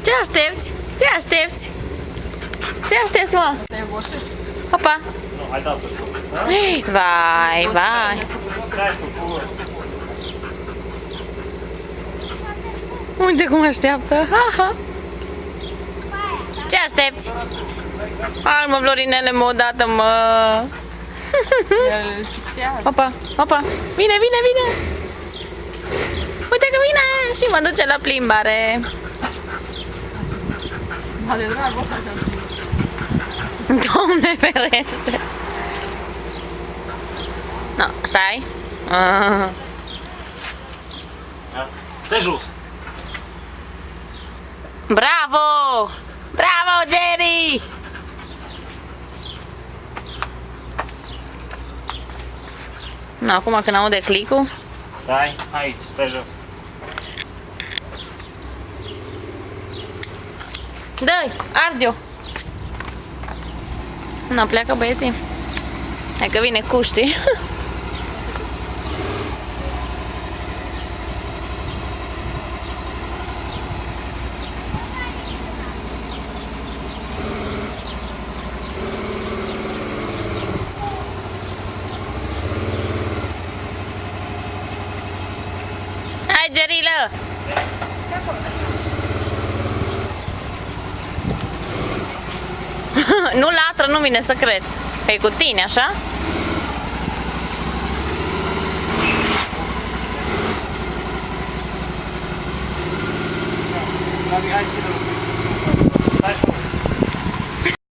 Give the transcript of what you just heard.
Ce aștepți? Ce aștepți? Ce aștepți, mă? Opa! Hai dat-o jos. Vai, vai! Stai cu cur. Uite cum așteaptă! Ha, ha. Ce aștepți? Hai, mă, Florinele, mă, odată, mă! Opa, opa! Vine, vine, vine! Uite că vine! Și mă duce la plimbare! De dragul ăsta Doamne ferește! No, stai! Ah. Stai jos. Bravo! Bravo, Jerry! No, acum când aude click-ul, Stai aici, stai jos. dă-i, arde-o! No, pleacă băieții. Hai că vine Cuști. Hai, Gerilă! Nu latră, nu vine să cred. Că e cu tine, așa? Hai, ține-l.